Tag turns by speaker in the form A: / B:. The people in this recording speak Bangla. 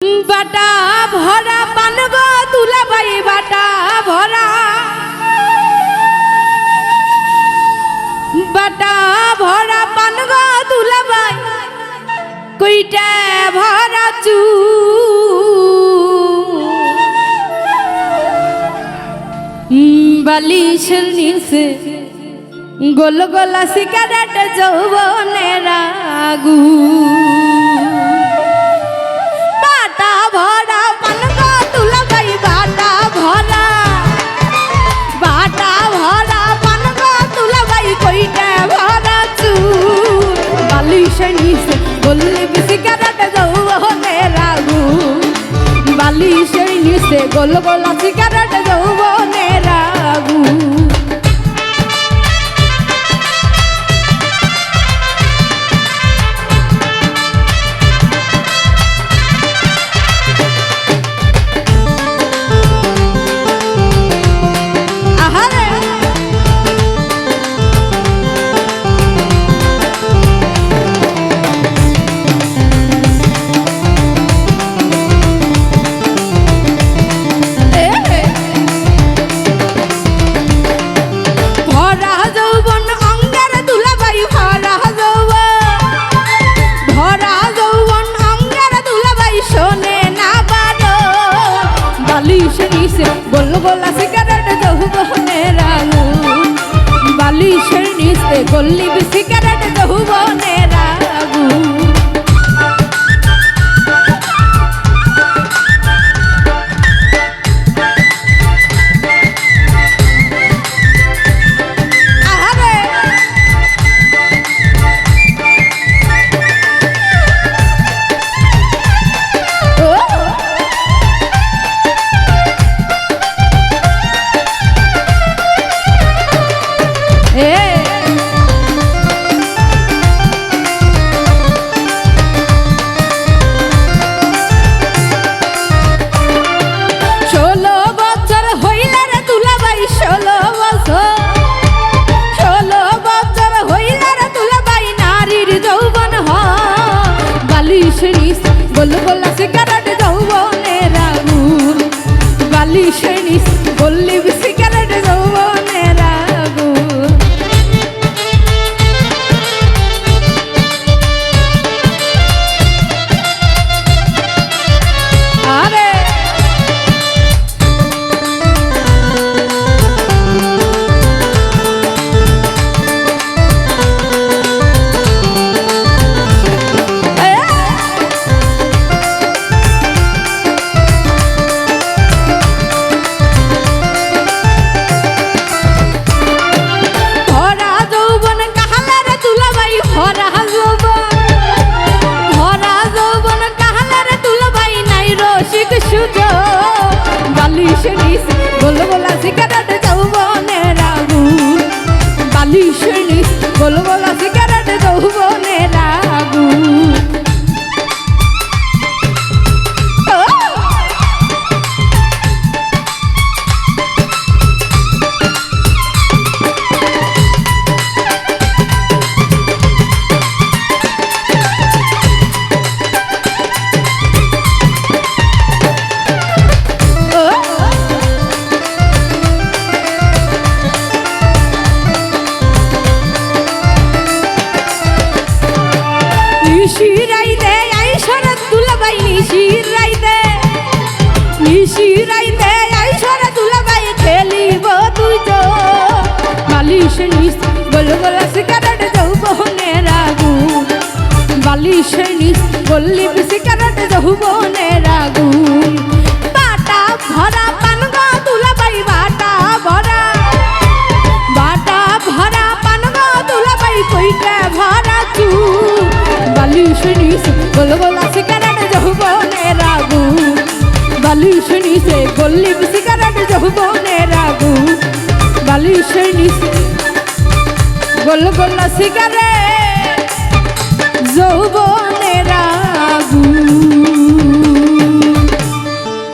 A: बाटा भरा पान गो दुलाबाई बाटा भरा पान गो दुलाबाई कोईटा भरा चू बालिशेर नीचे गोल गोला सिगारेट যৌবনের আগুন भरा पान गो दुलाबाई बाटा भरा पान गो दुलाबाई कोईटा भरा चूर बालिशेर नीचे गोल्ली सिगारेट যৌবনের আগুন बालिशेर नीचे गोल गोला सिगारेट যৌবনের আগুন गोल गोला सिगारेट যৌবনের আগুন বালিশের নিচে গল্লি সিগারেট যৌবনের আগুন गोल गोला सिगारेट যৌবনের আগুন বালিশের নিচে গল্লি সিগারেট যৌবনের আগুন আরে बालिशेर नीचे गोल गोला सिगारेट যৌবনের আগুন বালিশের নীচে গোল গোলা সিগারেট যৌবনের আগুন बालिशेर नीचे गोल गोला सिगारेट যৌবনের আগুন বালিশের নিচে গল্লি সিগারেট যৌবনের আগুন বাটা ভরা পান গো দুলাবাই বাটা ভরা পান গো দুলাবাই কোইটা ভরা চুর বালিশের নিচে গোল গোলা সিগারেট যৌবনের আগুন বালিশের নিচে গল্লি সিগারেট যৌবনের আগুন বালিশের নিচে গোল গোলা সিগারেট যৌবনের আগুন।